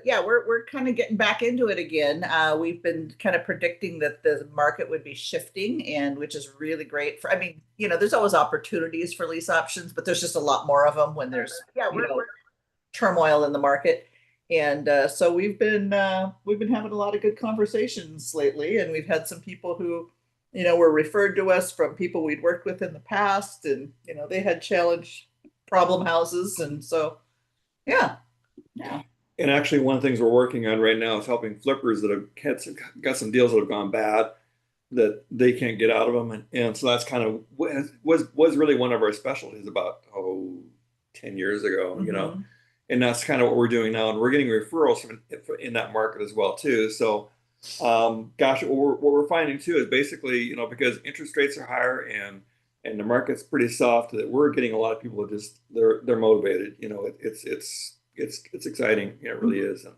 yeah, we're kind of getting back into it again. We've been kind of predicting that the market would be shifting, and which is really great for. I mean, there's always opportunities for lease options, but there's just a lot more of them when there's we're turmoil in the market. And so we've been having a lot of good conversations lately, and we've had some people who were referred to us from people we'd worked with in the past, and they had challenge problem houses, and so yeah, yeah. And actually, one of the things we're working on right now is helping flippers that got some deals that have gone bad that they can't get out of them. And so that's kind of was really one of our specialties about 10 years ago, and that's kind of what we're doing now. And we're getting referrals in that market as well too. So, gosh, what we're finding too is basically, because interest rates are higher and the market's pretty soft, that we're getting a lot of people that just they're motivated. It's exciting. It really is. And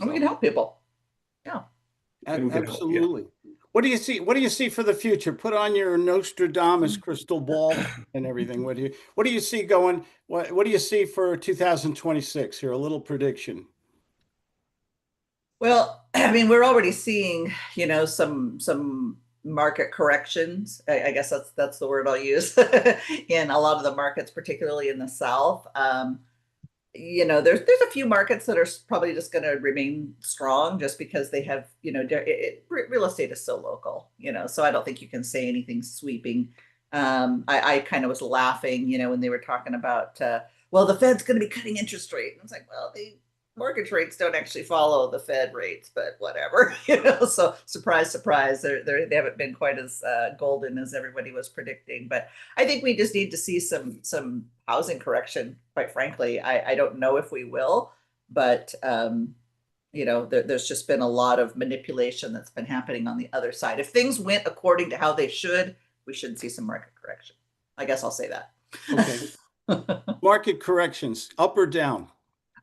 we can help people. Yeah. Absolutely. What do you see? What do you see for the future? Put on your Nostradamus crystal ball and everything. What do you see going? What do you see for 2026? Here, a little prediction. Well, I mean, we're already seeing, some market corrections. I guess that's the word I'll use in a lot of the markets, particularly in the South. There's a few markets that are probably just going to remain strong just because they have, real estate is so local, so I don't think you can say anything sweeping. I kind of was laughing, when they were talking about, well, the Fed's going to be cutting interest rate. And I was like, well, the mortgage rates don't actually follow the Fed rates, but whatever, so surprise, surprise, they haven't been quite as golden as everybody was predicting. But I think we just need to see some housing correction, quite frankly. I don't know if we will, but there's just been a lot of manipulation that's been happening on the other side. If things went according to how they should, we should see some market correction. I guess I'll say that. Okay. Market corrections, up or down?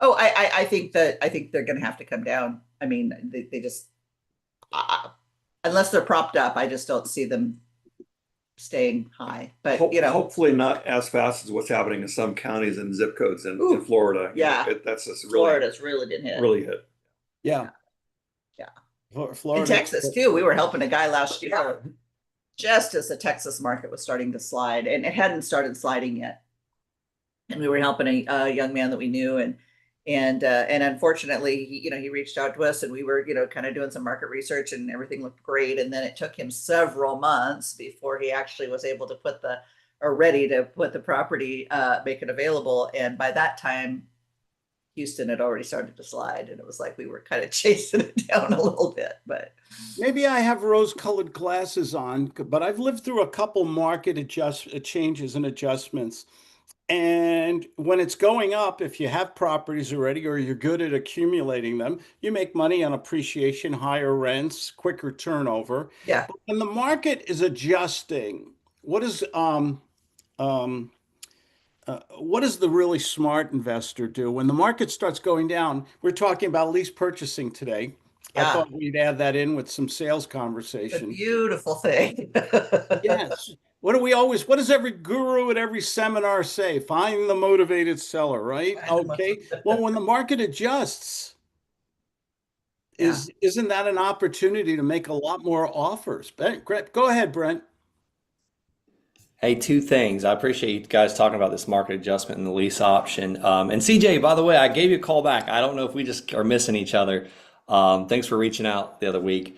Oh, I think they're going to have to come down. I mean, they just, unless they're propped up, I just don't see them staying high. But hopefully not as fast as what's happening in some counties and zip codes in Florida. Yeah, that's just really Florida's really been hit. Really hit. Yeah. Florida, in Texas too. We were helping a guy last year, just as the Texas market was starting to slide, and it hadn't started sliding yet. And we were helping a young man that we knew, and unfortunately, he reached out to us, and we were, kind of doing some market research, and everything looked great. And then it took him several months before he actually was able to ready to put the property, make it available. And by that time, Houston had already started to slide, and it was like we were kind of chasing it down a little bit. But maybe I have rose-colored glasses on, but I've lived through a couple market changes and adjustments. And when it's going up, if you have properties already or you're good at accumulating them, you make money on appreciation, higher rents, quicker turnover. Yeah. But when the market is adjusting, what does the really smart investor do? When the market starts going down, we're talking about lease purchasing today. Yeah. I thought we'd add that in with some sales conversation. A beautiful thing. Yes. What does every guru at every seminar say? Find the motivated seller, right? Okay. Well, when the market adjusts, isn't that an opportunity to make a lot more offers? Go ahead, Brent. Hey, two things. I appreciate you guys talking about this market adjustment and the lease option. And CJ, by the way, I gave you a call back. I don't know if we just are missing each other. Thanks for reaching out the other week.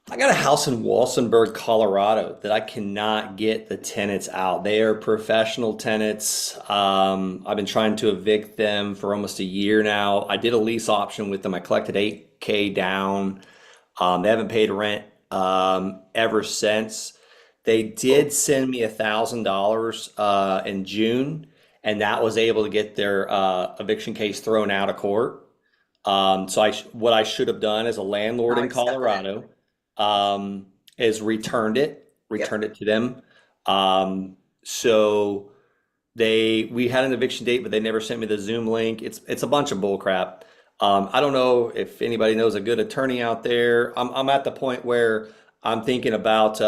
I got a house in Walsenburg, Colorado that I cannot get the tenants out. They are professional tenants. I've been trying to evict them for almost a year now. I did a lease option with them. I collected $8K down. They haven't paid rent ever since. They did send me $1,000 in June, and that was able to get their eviction case thrown out of court. So what I should have done as a landlord in Colorado is returned it to them. So we had an eviction date, but they never sent me the Zoom link. It's a bunch of bull crap. I don't know if anybody knows a good attorney out there. I'm at the point where I'm thinking about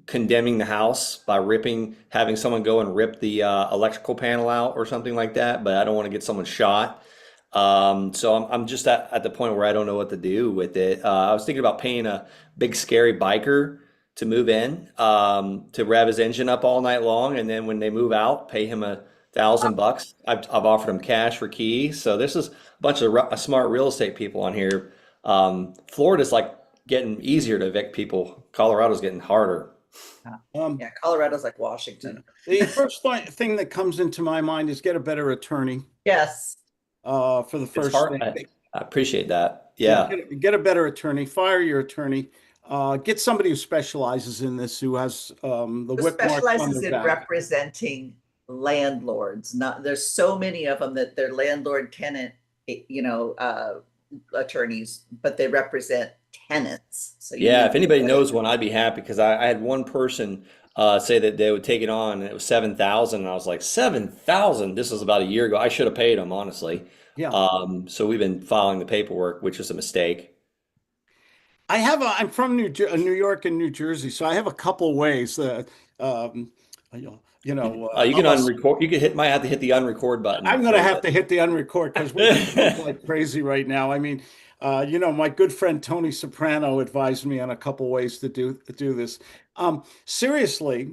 condemning the house by having someone go and rip the electrical panel out or something like that, but I don't want to get someone shot. So I'm just at the point where I don't know what to do with it. I was thinking about paying a big scary biker to move in, to rev his engine up all night long, and then when they move out, pay him $1,000. I've offered him cash for keys. So this is a bunch of smart real estate people on here. Florida's like getting easier to evict people. Colorado's getting harder. Yeah, Colorado's like Washington. The first thing that comes into my mind is get a better attorney Yes. for the It's first hard. thing. I appreciate that. Yeah, Yeah. get a better attorney, fire your attorney, get somebody who specializes in this, who has the Who whip marks on specializes their in back. representing landlords. Not there's so many of them that they're landlord tenant, attorneys, but they represent tenants. So you Yeah, need if anybody knows one, I'd be happy because I had one person say that they would take it on and it was 7,000 and I was like, 7,000? This was about a year ago. I should have paid them, honestly. Yeah. So we've been filing the paperwork, which was a mistake. I'm from New York and New Jersey, so I have a couple ways that, um, You can unless unrecord. Might have to hit the unrecord button I'm going to for have to hit the unrecord because we're just like crazy right now. I mean, my good friend Tony Soprano advised me on a couple ways to do this. Seriously,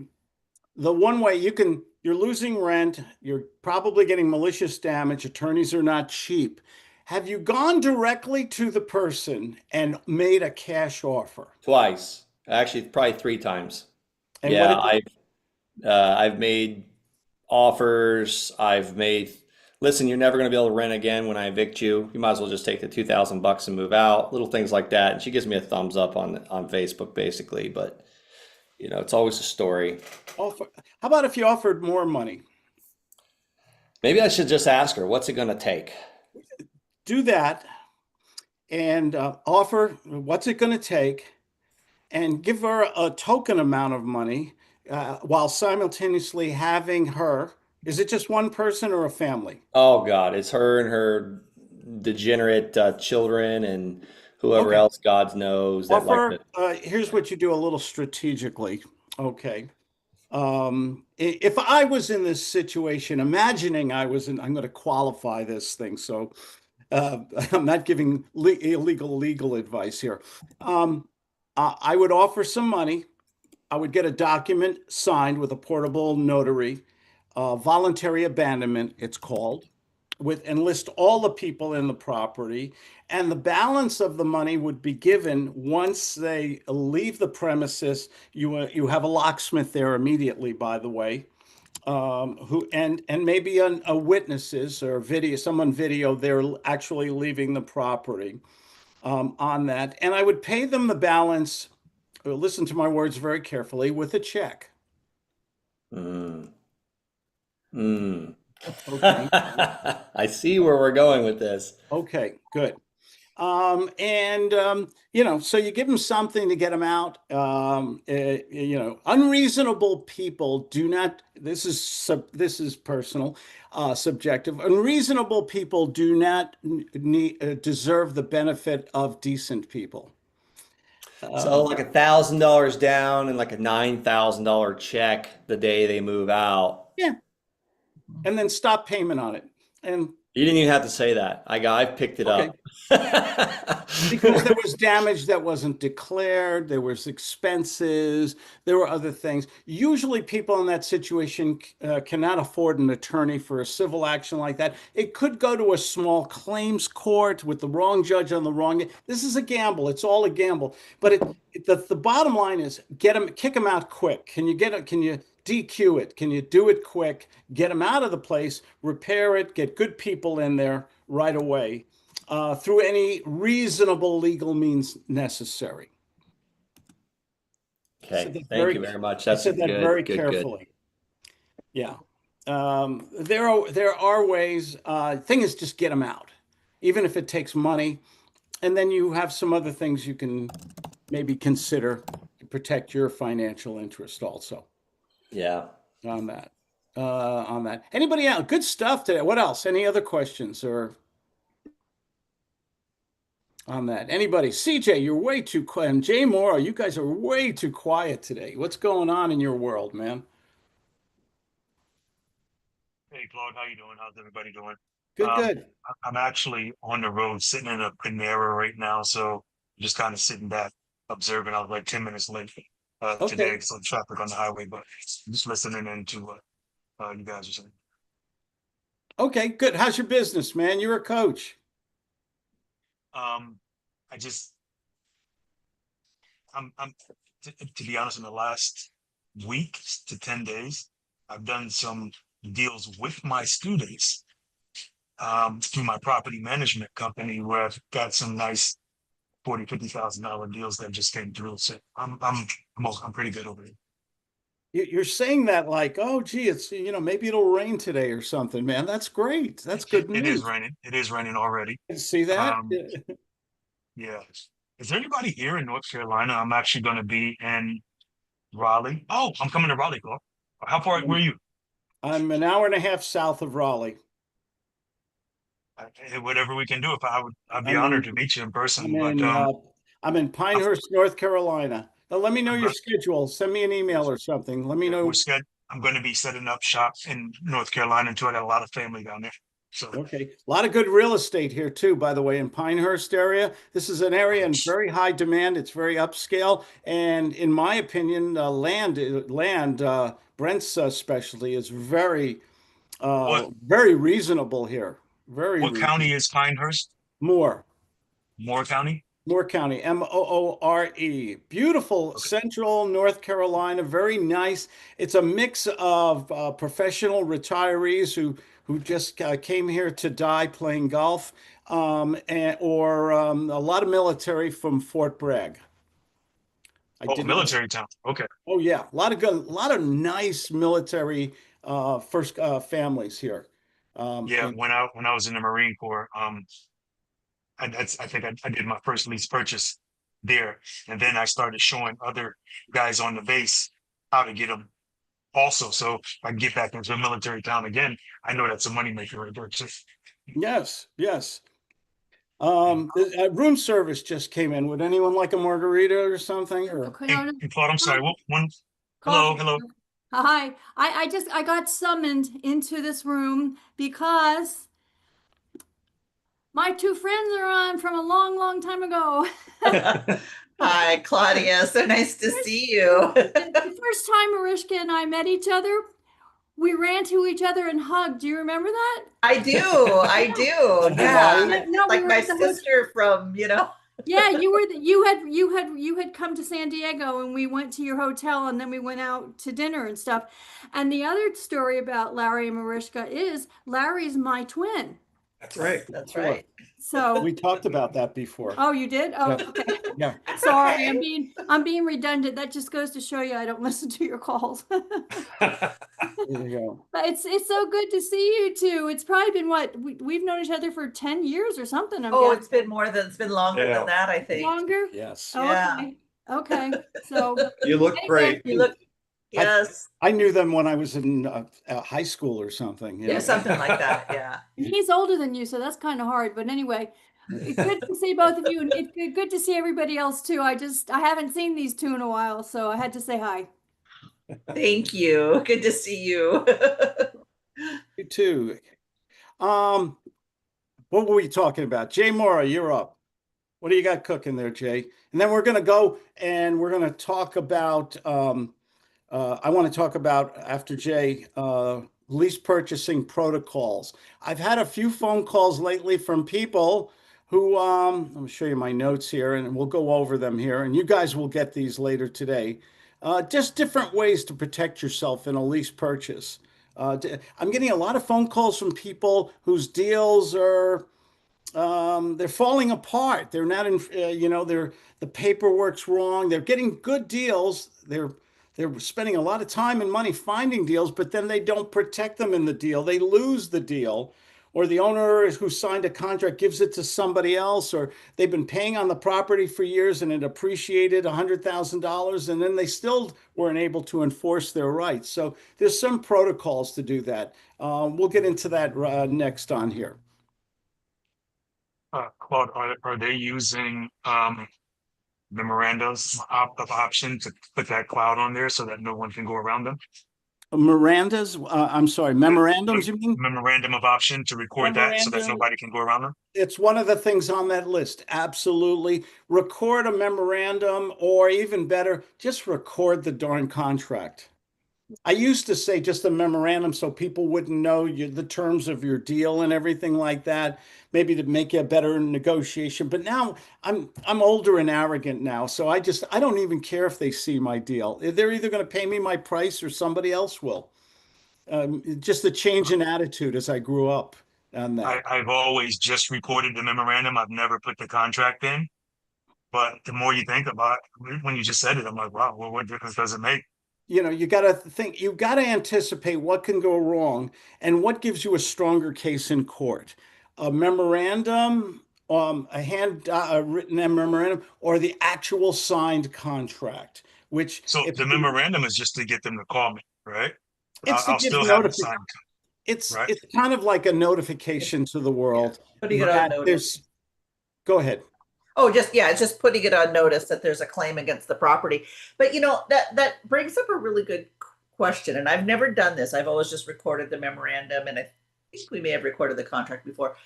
the one way you're losing rent, you're probably getting malicious damage, attorneys are not cheap. Have you gone directly to the person and made a cash offer? twice, actually, probably 3 times. And what Yeah, did I've made offers. Listen, you're never going to be able to rent again when I evict you. You might as well just take the $2,000 and move out. Little things like that. And she gives me a thumbs up on Facebook, basically. But it's always a story. offer? How about if you offered more money? Maybe I should just ask her, what's it going to take? Do that and offer what's it going to take and give her a token amount of money while simultaneously having her. Is it just one person or a family? Oh God, it's her and her degenerate children and whoever Okay. else God knows that like Offer, to. here's what you do a little strategically. Okay. If I was in this situation, imagining I'm going to qualify this thing. So I'm not giving illegal legal advice here. I would offer some money. I would get a document signed with a portable notary, voluntary abandonment, it's called, and list all the people in the property. And the balance of the money would be given once they leave the premises. You have a locksmith there immediately, by the way, who and maybe a witnesses or someone video they're actually leaving the property on that. And I would pay them the balance. Listen to my words very carefully, with a check. Mm. Mm. Okay. I see where we're going with this. Okay, good. So you give them something to get them out. Unreasonable people do not, this is personal, subjective. Unreasonable people do not deserve the benefit of decent people. So like $1,000 down and like a $9,000 check the day they move out. Yeah. And then stop payment on it. And You didn't even have to say that. I've picked it okay. up. Because there was damage that wasn't declared, there was expenses, there were other things. Usually people in that situation cannot afford an attorney for a civil action like that. It could go to a small claims court with the wrong judge on the wrong. This is a gamble. It's all a gamble. But the bottom line is kick them out quick. Can you DQ it? Can you do it quick? Get them out of the place, repair it, get good people in there right away. Through any reasonable legal means necessary. Okay, thank you very much. That's I said that very good. carefully. Yeah. There are ways. Thing is, just get them out, even if it takes money. And then you have some other things you can maybe consider to protect your financial interest also. Yeah. On that. Anybody else? Good stuff today. What else? Any other questions or on that? Anybody? CJ, you're way too quiet. And Jay Morrow, you guys are way too quiet today. What's going on in your world, man? Hey, Claude, how you doing? How's everybody doing? Good, Um, good. I'm actually on the road sitting in a Panera right now, so just kind of sitting back, observing. I was like 10 minutes late Okay. today, some traffic on the highway, but just listening into what you guys are saying. Okay, good. How's your business, man? You're a coach. Um, I just, I'm to be honest, in the last week to 10 days, I've done some deals with my students through my property management company where I've got some nice $40,000-$50,000 deals that just came through. So I'm pretty good over it. You're saying that like, oh, gee, it's, maybe it'll rain today or something, man. That's great. That's good It is news. raining. It is raining already. See that? Um, yeah. Is there anybody here in North Carolina? I'm actually going to be in Raleigh. Oh, I'm coming to Raleigh, Clark. How far were you? I'm an hour and a half south of Raleigh. Whatever we can do. I'd be I'm honored in, to meet you in I'm person. But in, I'm in I'm, Pinehurst, North Carolina. Now, let me know I'm your going. schedule. Send me an email or something. Let me know. I'm going to be setting up shop in North Carolina too. I got a lot of family down there. So Okay. A lot of good real estate here too, by the way, in Pinehurst area. This is an area in very high demand. It's very upscale. And in my opinion, Brent's specialty is what very reasonable here. Very what reasonable. county is Pinehurst? Moore. Moore County? Moore County, Moore. Beautiful Okay. central North Carolina, very nice. It's a mix of professional retirees who just came here to die playing golf, or a lot of military from Fort Bragg. I Oh, did not. military town. Okay. Oh yeah, a lot of good, a lot of nice military first families here. Yeah, And when I was in the Marine Corps, I think I did my first lease purchase there, and then I started showing other guys on the base how to get them also. So if I can get back into a military town again, I know that's a moneymaker right there. Just yes, yes. Room service just came in. Would anyone like a margarita or something? Or Okay, hey, no, no. hey, Claude, I'm sorry. What one? Hello, Coffee. hello. Hi. I got summoned into this room because my two friends are on from a long, long time ago. Hi, Claudia. So nice to see you. The first time Mariska and I met each other, we ran to each other and hugged. Do you remember that? I do. I do. Hawaii? Yeah. No, we Like were my at the hotel. sister from, Yeah, you had come to San Diego and we went to your hotel and then we went out to dinner and stuff. And the other story about Larry and Mariska is Larry's my twin. That's right. That's Sure. right. So We talked about that before. oh, you did? Oh, Yeah. okay. Yeah. Sorry, Okay. I'm being redundant. That just goes to show you I don't listen to your calls. There you go. But it's so good to see you two. It's probably been what we've known each other for 10 years or something. Oh, guessing. it's been longer Yeah. than that, I think. Longer? Yes. Oh, Yeah. okay. Okay. So You look anyway, great. You look, yes. I knew them when I was in high school or something. Yeah, something like that. Yeah. he's older than you, so that's kind of hard. But anyway, it's good to see both of you, and it's good to see everybody else too. I haven't seen these two in a while, so I had to say hi. Thank you. Good to see you. You too. What were we talking about? Jay Mora, you're up. What do you got cooking there, Jay? And then we're going to go and we're going to talk about, I want to talk about, after Jay, lease purchasing protocols. I've had a few phone calls lately from people who, let me show you my notes here and we'll go over them here. And you guys will get these later today. Just different ways to protect yourself in a lease purchase. I'm getting a lot of phone calls from people whose deals are they're falling apart. They're not in, the paperwork's wrong. They're getting good deals. They're spending a lot of time and money finding deals, but then they don't protect them in the deal. They lose the deal, or the owner who signed a contract gives it to somebody else, or they've been paying on the property for years and it appreciated $100,000, and then they still weren't able to enforce their rights. So there's some protocols to do that. We'll get into that next on here. Claude, are they using the Miranda's of option to put that cloud on there so that no one can go around them? Miranda's, I'm sorry, memorandums, you mean? Memorandum of option to record that so that Memorandum, nobody can go around them. it's one of the things on that list. Absolutely. Record a memorandum, or even better, just record the darn contract. I used to say just a memorandum so people wouldn't know the terms of your deal and everything like that, maybe to make a better negotiation. But now I'm older and arrogant now, so I don't even care if they see my deal. They're either going to pay me my price or somebody else will. Just a change in attitude as I grew up on that. I've always just recorded the memorandum. I've never put the contract in. But the more you think about it, when you just said it, I'm like, wow, well, what difference does it make? You got to think, you got to anticipate what can go wrong and what gives you a stronger case in court. A memorandum, a hand written memorandum, or the actual signed contract, which So if the memorandum is just to get them to call me, right? it's to I'll give still have it signed, right? it's kind of like a notification to the Yeah, world putting it on that notice. go ahead. Oh, just yeah, it's just putting it on notice that there's a claim against the property. But that brings up a really good question, and I've never done this. I've always just recorded the memorandum, and I think we may have recorded the contract before.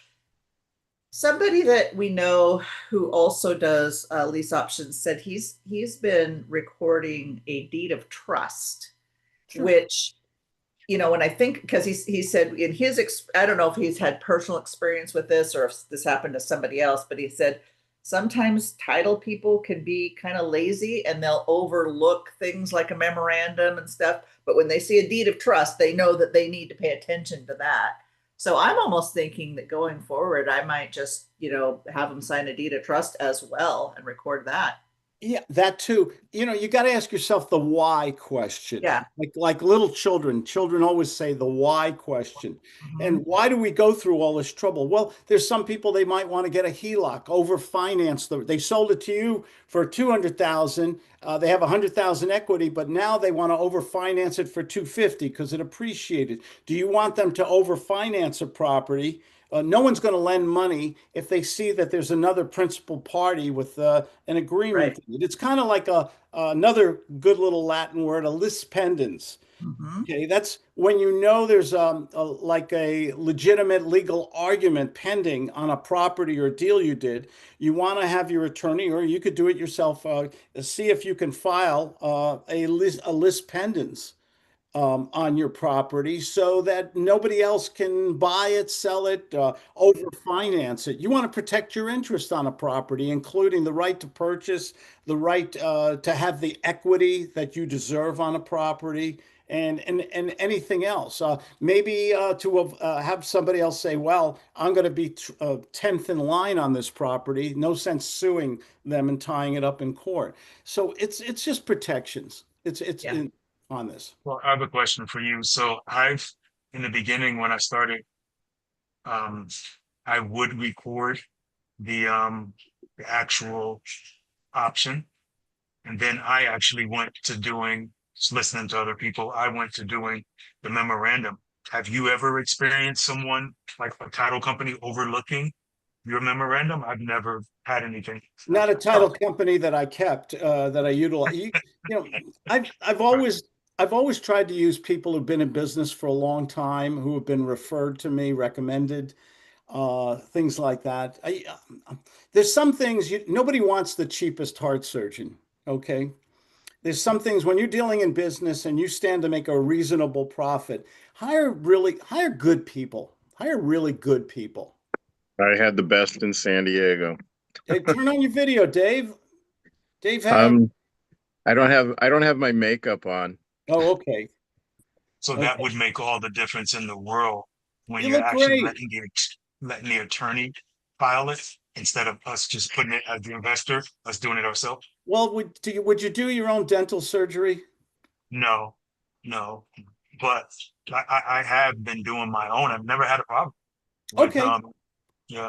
Somebody that we know who also does lease options said he's been recording a deed of trust, Sure. which when I think, because he said in his, I don't know if he's had personal experience with this or if this happened to somebody else, but he said sometimes title people can be kind of lazy and they'll overlook things like a memorandum and stuff. But when they see a deed of trust, they know that they need to pay attention to that. So I'm almost thinking that going forward, I might just, have them sign a deed of trust as well and record that. Yeah, that too. You got to ask yourself the why question. Yeah. Like little children. Children always say the why question. Mhm. And why do we go through all this trouble? Well, there's some people they might want to get a HELOC, they sold it to you for 200,000. They have 100,000 equity, but now they want to overfinance it for 250 because it appreciated. Do you want them to overfinance a property? No one's going to lend money if they see that there's another principal party with an Right. agreement. It's kind of like another good little Latin word, a lis pendens. Mhm. Okay, that's when there's like a legitimate legal argument pending on a property or deal you did. You want to have your attorney, or you could do it yourself. See if you can file a lis pendens on your property so that nobody else can buy it, sell it, overfinance it. You want to protect your interest on a property, including the right to purchase, the right to have the equity that you deserve on a property. And anything else. Maybe to have somebody else say, well, I'm going to be 10th in line on this property. No sense suing them and tying it up in court. So it's just protections. It's Yeah. on this. Well, I have a question for you. So in the beginning, when I started, um, I would record the actual option. And then I actually went to doing, just listening to other people, I went to doing the memorandum. Have you ever experienced someone like a title company overlooking your memorandum? I've never had anything. Not a title company that I kept that I utilize. Know, I've always tried to use people who've been in business for a long time, who have been referred to me, recommended, things like that. There's some things nobody wants the cheapest heart surgeon. Okay, there's some things when you're dealing in business and you stand to make a reasonable profit, hire good people, hire really good people. I had the best in San Diego. Hey, turn on your video, Dave. Dave had. Um, I don't have my makeup on. Oh, okay. So that Okay. would make all the difference in the world when You you're look actually great. letting the attorney file it instead of us just putting it as the investor, us doing it ourselves. Well, would you do your own dental surgery? No, no. But I have been doing my own. I've never had a problem with Okay. yeah.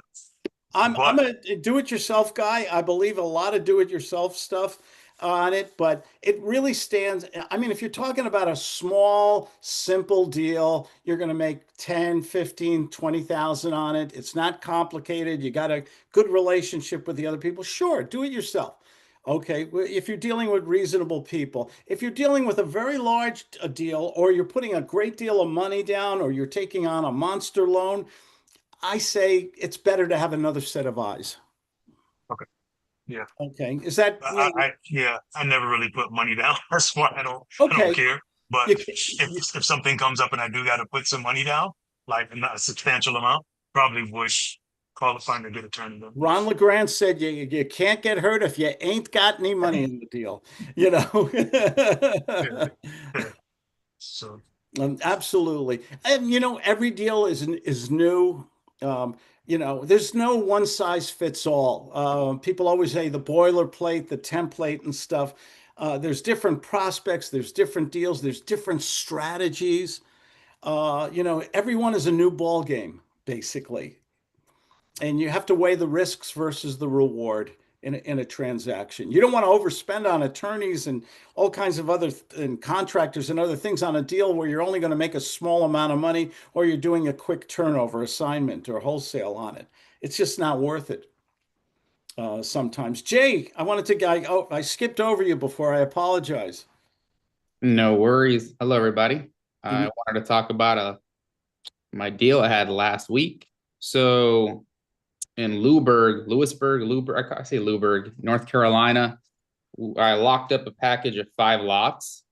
I'm But a do-it-yourself guy. I believe a lot of do-it-yourself stuff on it, but it really stands. I mean, if you're talking about a small, simple deal, you're going to make 10, 15, 20,000 on it. It's not complicated. You got a good relationship with the other people. Sure, do it yourself. Okay, well, if you're dealing with reasonable people, if you're dealing with a very large deal, or you're putting a great deal of money down, or you're taking on a monster loan, I say it's better to have another set of eyes. Okay. Yeah. Okay, is that, Yeah, I never really put money down. That's why I don't okay? care. But You, if something comes up and I do got to put some money down, like not a substantial amount, probably would call to find a good attorney. Then. Ron LeGrand said you can't get hurt if you ain't got any money in the deal, you know? Yeah. Yeah. So Absolutely. And every deal is new. There's no one size fits all. People always say the boilerplate, the template and stuff. There's different prospects, there's different deals, there's different strategies. Everyone is a new ball game, basically. And you have to weigh the risks versus the reward in a transaction. You don't want to overspend on attorneys and all kinds of and contractors and other things on a deal where you're only going to make a small amount of money, or you're doing a quick turnover assignment or wholesale on it. It's just not worth it sometimes. Jay, I skipped over you before. I apologize. No worries. Hello, everybody. I wanted to talk about my deal I had last week. So in Lewisburg, I say Lewisburg, North Carolina, I locked up a package of 5 lots.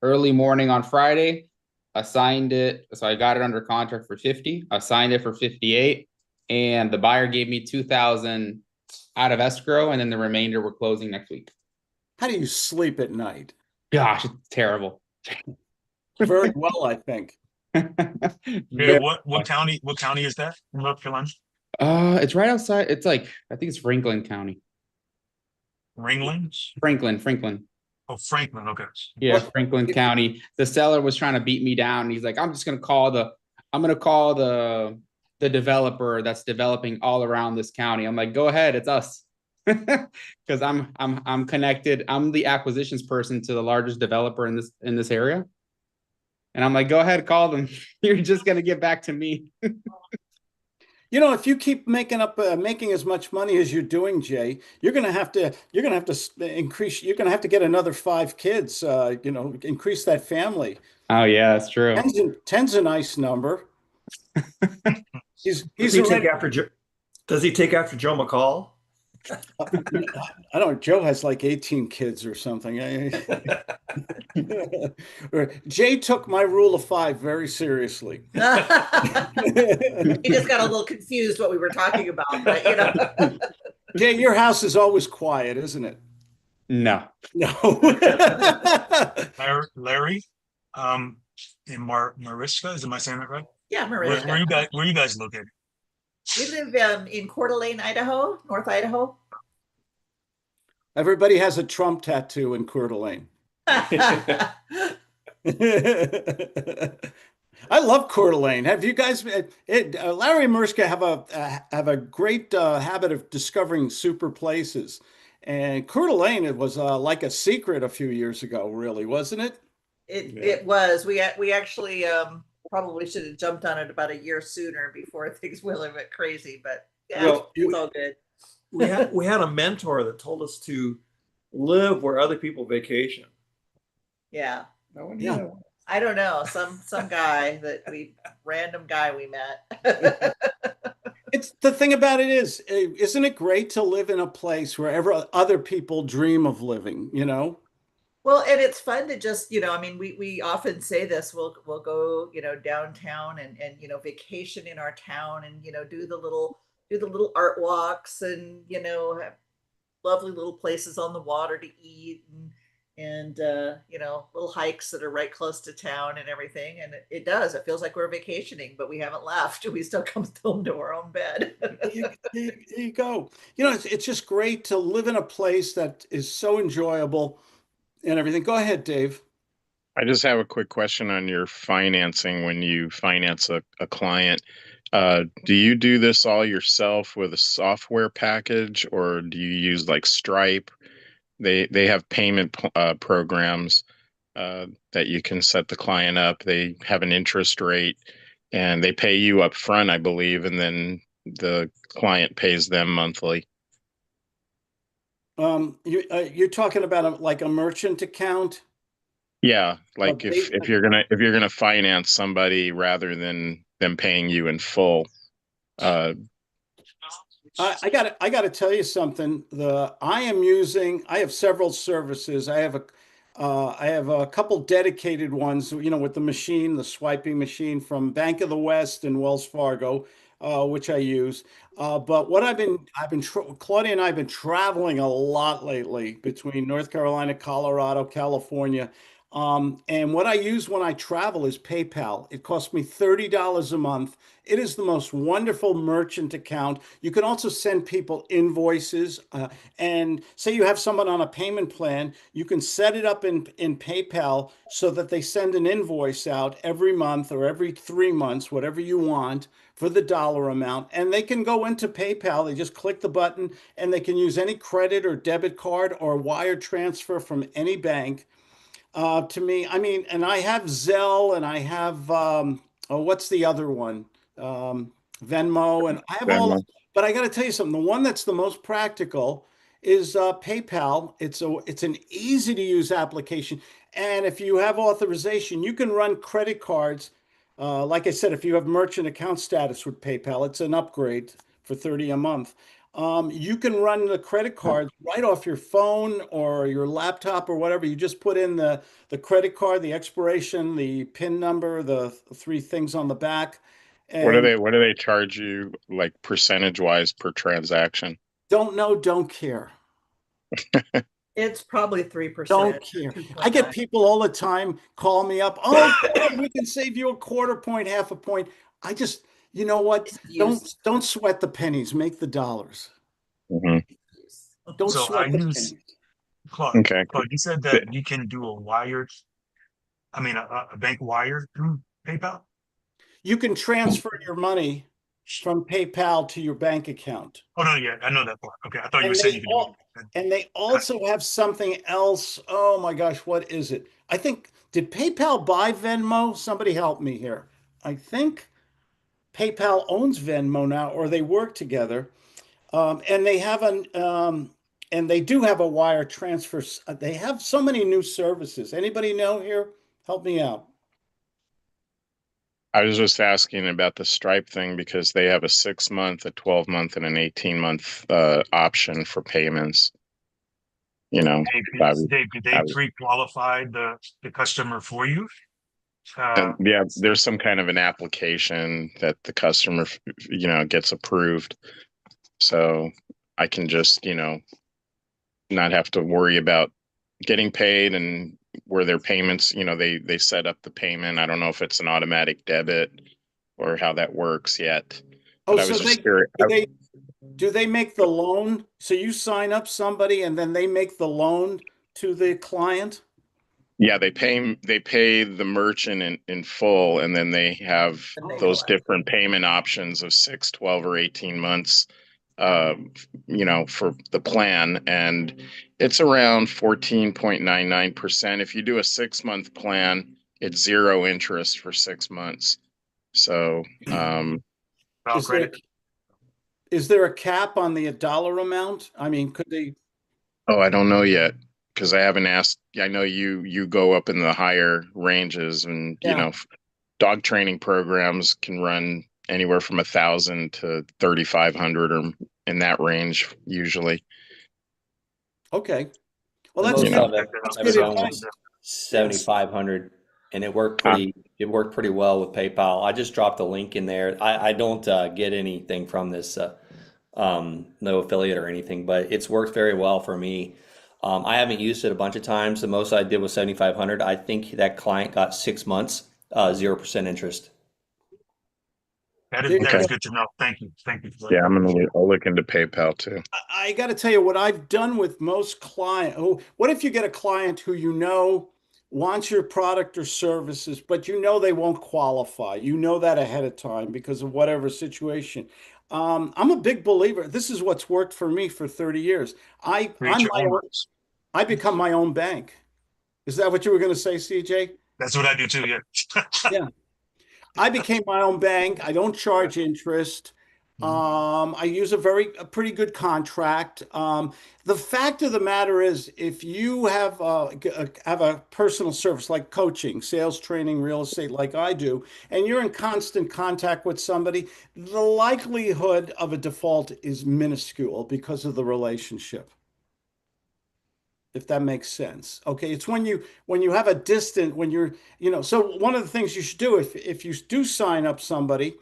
Early morning on Friday, I signed it. So I got it under contract for 50. I signed it for 58, and the buyer gave me 2,000 out of escrow, and then the remainder we're closing next week. How do you sleep at night? Gosh, it's terrible. Very well, I think. yeah, what county is that in North Carolina? It's right outside. It's like, I think it's Franklin County. Ringling? Franklin. Oh, Franklin. Okay. Yeah, Franklin County. The seller was trying to beat me down, and he's like, I'm gonna call the developer that's developing all around this county. I'm like, go ahead, it's us. Because I'm connected. I'm the acquisitions person to the largest developer in this area. And I'm like, go ahead, call them. You're just gonna get back to me. If you keep making as much money as you're doing, Jay, you're gonna have to increase. You're gonna have to get another 5 kids. Increase that family. Oh yeah, that's true. 10's a nice number. Does he take after Joe McCall? I don't know. Joe has like 18 kids or something. Jay took my rule of 5 very seriously. He just got a little confused what we were talking about, but Jay, your house is always quiet, isn't it? No. Larry, in Mariska, am I saying that right? Yeah, Mariska. Where you guys located? We live in Coeur d'Alene, Idaho, North Idaho. Everybody has a Trump tattoo in Coeur d'Alene. I love Coeur d'Alene. Have you guys? Larry and Mariska have a great habit of discovering super places, and Coeur d'Alene, it was like a secret a few years ago, really, wasn't it? It was. We actually probably should have jumped on it about a year sooner before things went a bit crazy, but yeah, it's all good. we had a mentor that told us to live where other people vacation. Yeah. Yeah. I don't know, some guy random guy we met. It's the thing about it is, isn't it great to live in a place wherever other people dream of living, Well, and it's fun to just, we often say this, we'll go, downtown and vacation in our town and, do the little art walks and, have lovely little places on the water to eat and little hikes that are right close to town and everything. And it feels like we're vacationing, but we haven't left. We still come home to our own bed. There you go. It's just great to live in a place that is so enjoyable and everything. Go ahead, Dave. I just have a quick question on your financing when you finance a client. Do you do this all yourself with a software package, or do you use like Stripe? They have payment programs that you can set the client up. They have an interest rate, and they pay you up front, I believe, and then the client pays them monthly. You're talking about like a merchant account? Yeah, A like if you're gonna finance somebody rather than them paying you in full. Uh, I gotta tell you something. I have several services. I have a couple dedicated ones, with the machine, the swiping machine from Bank of the West and Wells Fargo, which I use. But what Claudia and I have been traveling a lot lately between North Carolina, Colorado, California. And what I use when I travel is PayPal. It costs me $30 a month. It is the most wonderful merchant account. You can also send people invoices. And say you have someone on a payment plan, you can set it up in PayPal so that they send an invoice out every month or every 3 months, whatever you want, for the dollar amount. And they can go into PayPal. They just click the button and they can use any credit or debit card or wire transfer from any bank. To me, I mean, and I have Zelle and I have oh, what's the other one? Um, Venmo, and I have all. Venmo. But I got to tell you something. The one that's the most practical is PayPal. It's an easy to use application, and if you have authorization, you can run credit cards. Like I said, if you have merchant account status with PayPal, it's an upgrade for 30 a month. You can run the credit cards right off your phone or your laptop or whatever. You just put in the credit card, the expiration, the PIN number, the three things on the back, and What do they charge you like percentage wise per transaction? don't know, don't care. It's probably 3%, Don't care. I get 2.9. people all the time call me up. Oh, we can save you a quarter point, half a point. I just, you know what? It's use. Don't sweat the pennies. Make the dollars. Mhm. Don't So I sweat the use pennies. Claude. Okay. Claude, you said that you can do a bank wire through PayPal. You can transfer your money from PayPal to your bank account. Oh no, yeah, I know that part. Okay, I thought you were And saying you could do they also have something else. Oh my gosh, what is it? I think, did PayPal buy Venmo? Somebody help me here. I think PayPal owns Venmo now, or they work together. And they have and they do have a wire transfer. They have so many new services. Anybody know here? Help me out. I was just asking about the Stripe thing because they have a 6 month, a 12 month, and an 18 month option for payments. You know, I was, they I was, pre-qualified the customer for you. and yeah, there's some kind of an application that the customer, gets approved. So I can just, not have to worry about getting paid and where their payments, they set up the payment. I don't know if it's an automatic debit or how that works yet. Oh, But I so was they just curious. do they make the loan? So you sign up somebody and then they make the loan to the client? Yeah, they pay the merchant in full, and then they have And they those collect. different payment options of 6, 12, or 18 months, uh, for the plan. And it's around 14.99%. If you do a 6 month plan, it's zero interest for 6 months. So, About Is there credit. is there a cap on the dollar amount? I mean, could they? oh, I don't know yet because I haven't asked. I know you go up in the higher ranges, and Yeah. dog training programs can run anywhere from 1,000 to 3,500 or in that range usually. Okay. Well, The that's most You know, good. I've That's ever good done was advice. Yes. 7,500, and uh, it worked pretty well with PayPal. I just dropped a link in there. I don't get anything from this, no affiliate or anything, but it's worked very well for me. I haven't used it a bunch of times. The most I did was 7,500. I think that client got 6 months, 0% interest. There you That okay. is go. good to know. Thank you for Yeah, that. I appreciate it. I'll look into PayPal too. I got to tell you what I've done with most clients. Oh, what if you get a client who wants your product or services, but they won't qualify? You know that ahead of time because of whatever situation. I'm a big believer. This is what's worked for me for 30 years. Create your own rules. I become my own bank. Is that what you were going to say, CJ? That's what I do too. Yeah. Yeah. I became my own bank. I don't charge interest. I use a pretty good contract. The fact of the matter is, if you have a personal service like coaching, sales training, real estate, like I do, and you're in constant contact with somebody, the likelihood of a default is minuscule because of the relationship. If that makes sense. Okay, it's when you have a distant when you're so one of the things you should do if you do sign up somebody,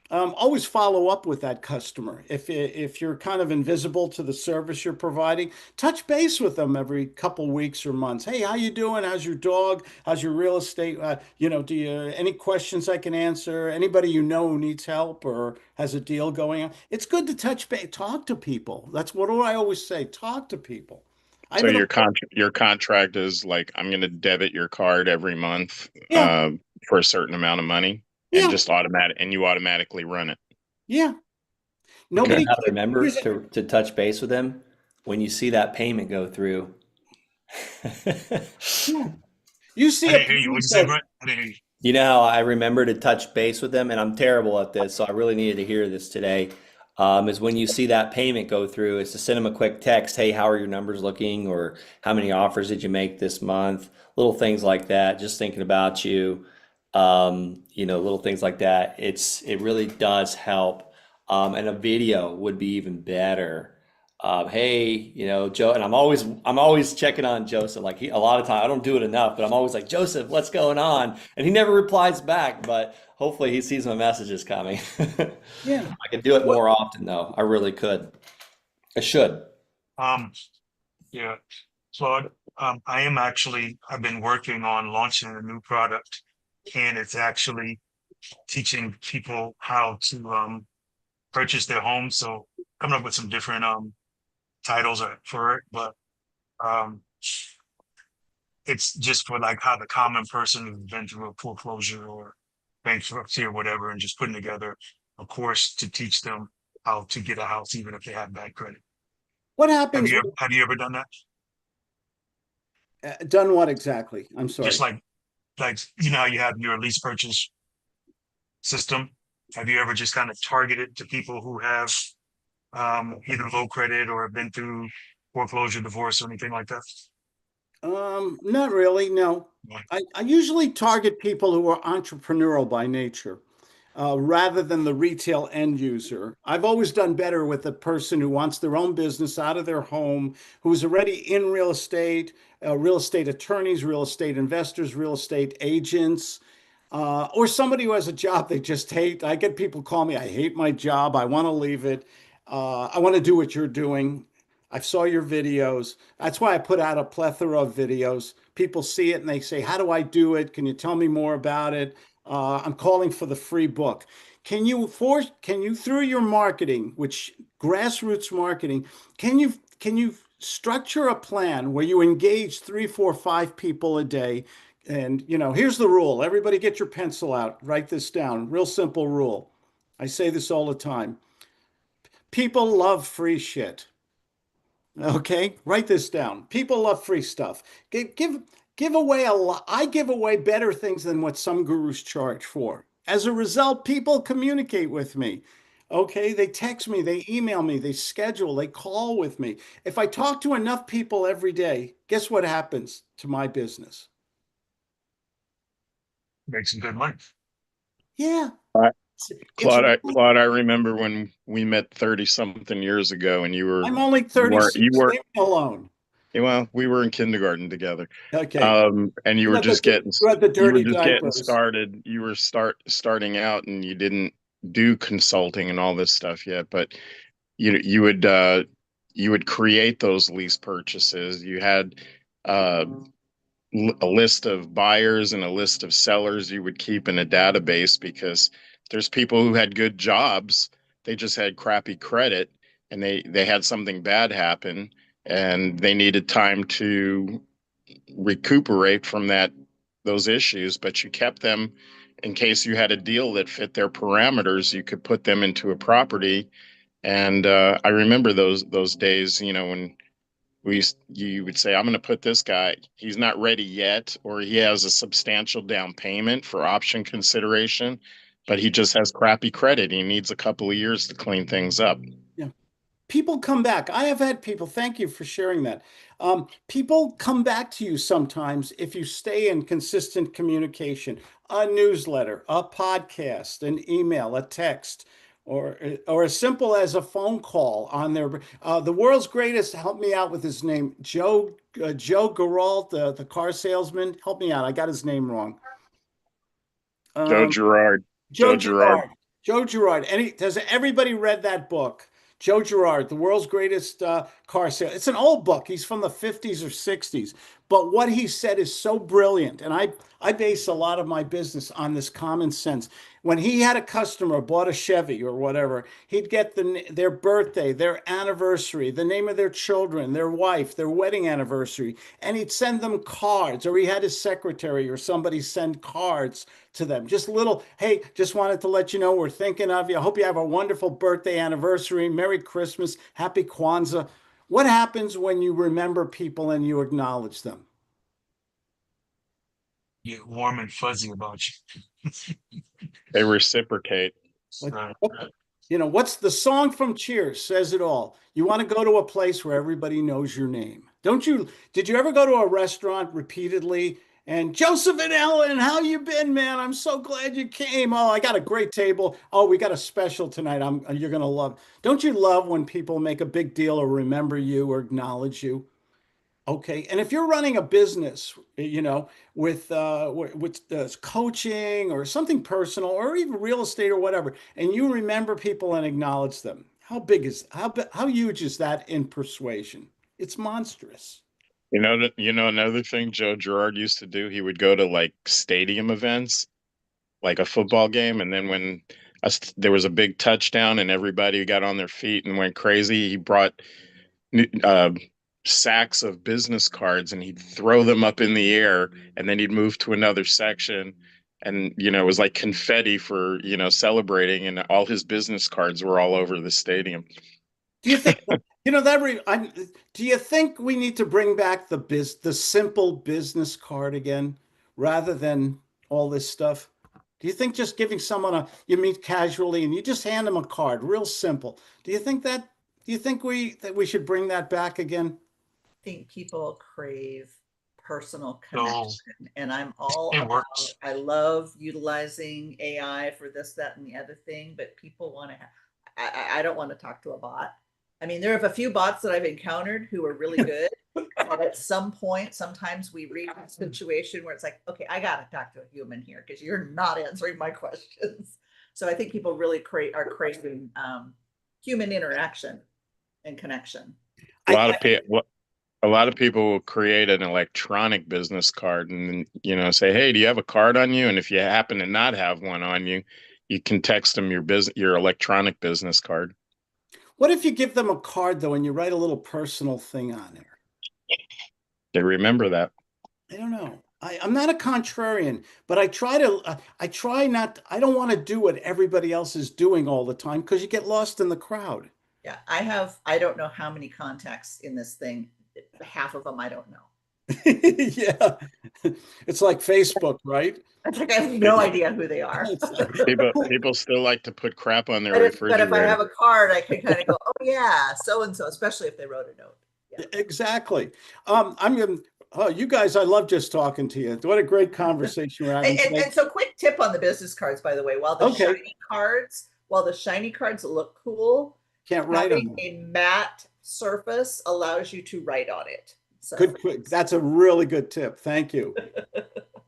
always follow up with that customer. If you're kind of invisible to the service you're providing, touch base with them every couple weeks or months. Hey, how you doing? How's your dog? How's your real estate? Do you any questions I can answer? Anybody you know who needs help or has a deal going on? It's good to touch base, talk to people. That's what do I always say. Talk to people. I So have an your contract is like, I'm going to debit your card every month yeah, for a certain amount of money, and yeah, just and you automatically run it. yeah. You know Okay. Nobody how to remember here's to touch base with them when you see that payment go through. yeah. You I see a didn't hear you. What'd payment you say, go. Brent? I didn't hear you. You know how I remember to touch base with them, and I'm terrible at this, so I really needed to hear this today. Is when you see that payment go through, is to send them a quick text, hey, how are your numbers looking? Or how many offers did you make this month? Little things like that, just thinking about you. Little things like that. It really does help. And a video would be even better. Hey, Joe, and I'm always checking on Joseph. Like a lot of time, I don't do it enough, but I'm always like, Joseph, what's going on? And he never replies back, but hopefully he sees my messages coming. Yeah. I could do it What more often though. I really could. I should. Um, yeah, Claude, I've been working on launching a new product, and it's actually teaching people how to purchase their home. So coming up with some different titles for it, but um, it's just for like how the common person who's been through a foreclosure or bankruptcy or whatever, and just putting together a course to teach them how to get a house, even if they have bad credit. what happens Have you ever done that? done what exactly? I'm Just sorry. like you know how you have your lease purchase system. Have you ever just kind of targeted to people who have either low credit or have been through foreclosure, divorce, or anything like that? Not really, no. No. I usually target people who are entrepreneurial by nature, rather than the retail end user. I've always done better with a person who wants their own business out of their home, who's already in real estate attorneys, real estate investors, real estate agents, or somebody who has a job they just hate. I get people call me, I hate my job, I want to leave it. I want to do what you're doing. I saw your videos. That's why I put out a plethora of videos. People see it and they say, how do I do it? Can you tell me more about it? I'm calling for the free book. Can you through your marketing, which grassroots marketing, can you structure a plan where you engage three, four, five people a day? And here's the rule. Everybody get your pencil out. Write this down. Real simple rule. I say this all the time. People love free shit. Okay, write this down. People love free stuff. Give away a lot. I give away better things than what some gurus charge for. As a result, people communicate with me. Okay, they text me, they email me, they schedule, they call with me. If I talk to enough people every day, guess what happens to my business? Make some good money. Yeah, I- it's Claude, I remember when we met 30 something years ago, and I'm only you 36. were Leave me alone. well, we were in kindergarten together. Okay. And You had the you were dirty just getting diapers. started. You were starting out, and you didn't do consulting and all this stuff yet, but you would create those lease purchases. You had uh a list of buyers and a list of sellers you would keep in a database, because there's people who had good jobs, they just had crappy credit, and they had something bad happen, and they needed time to recuperate from those issues, but you kept them in case you had a deal that fit their parameters. You could put them into a property. And I remember those days, when you would say, I'm going to put this guy, he's not ready yet, or he has a substantial down payment for option consideration. but he just has crappy credit. He needs a couple of years to clean things up. Yeah. People come back. I have had people, thank you for sharing that. People come back to you sometimes if you stay in consistent communication, a newsletter, a podcast, an email, a text, or as simple as a phone call on their the world's greatest. Help me out with his name, Joe Geralt, the car salesman. Help me out. I got his name wrong. Joe Um, Girard. Joe Joe Girard. Girard. Joe Girard. Has everybody read that book? Joe Girard, the world's greatest car sale. It's an old book. He's from the 50s or 60s. But what he said is so brilliant. And I base a lot of my business on this common sense. When he had a customer bought a Chevy or whatever, he'd get their birthday, their anniversary, the name of their children, their wife, their wedding anniversary, and he'd send them cards, or he had his secretary or somebody send cards to them. Just little, hey, just wanted to let you know we're thinking of you. I hope you have a wonderful birthday, anniversary, Merry Christmas, Happy Kwanzaa. What happens when you remember people and you acknowledge them? Get warm and fuzzy about you. They reciprocate. Like, what's the song from Cheers says it all. You want to go to a place where everybody knows your name. Don't you? Did you ever go to a restaurant repeatedly and Joseph and Ellen, how you been, man? I'm so glad you came. Oh, I got a great table. Oh, we got a special tonight. You're gonna love. Don't you love when people make a big deal or remember you or acknowledge you? Okay, and if you're running a business, with coaching or something personal or even real estate or whatever, and you remember people and acknowledge them, how huge is that in persuasion? It's monstrous. Another thing Joe Girard used to do, he would go to like stadium events, like a football game, and then when there was a big touchdown and everybody got on their feet and went crazy, he brought uh, sacks of business cards and he'd throw them up in the air, and then he'd move to another section, and it was like confetti for celebrating, and all his business cards were all over the stadium. Do you think do you think we need to bring back the simple business card again rather than all this stuff? Do you think just giving someone you meet casually and you just hand them a card, real simple? Do you think we should bring that back again? I think people crave personal So connection, and I'm all it about, works. I love utilizing AI for this, that, and the other thing, but people want to have, I don't want to talk to a bot. I mean, there are a few bots that I've encountered who are really good, but at some point, sometimes we reach a situation where it's like, okay, I got to talk to a human here because you're not answering my questions. So I think people really are craving human interaction and connection. A lot of people. A lot of people will create an electronic business card and say, "Hey, do you have a card on you?" And if you happen to not have one on you, you can text them your electronic business card. What if you give them a card though and you write a little personal thing on there? They remember that. I don't know. I'm not a contrarian, but I try not, I don't want to do what everybody else is doing all the time because you get lost in the crowd. Yeah, I don't know how many contacts in this thing. Half of them I don't know. Yeah. It's like Facebook, right? It's like I have no idea who they are. People still like to put crap on their But refrigerator. if I have a card, I can kind of go, oh yeah, so and so, especially if they wrote a note. Yeah. Exactly. You guys, I love just talking to you. What a great conversation we're having today. And so quick tip on the business cards, by the way, while the shiny cards look cool, can't write on them. A matte surface allows you to write on it. So. Good. That's a really good tip. Thank you.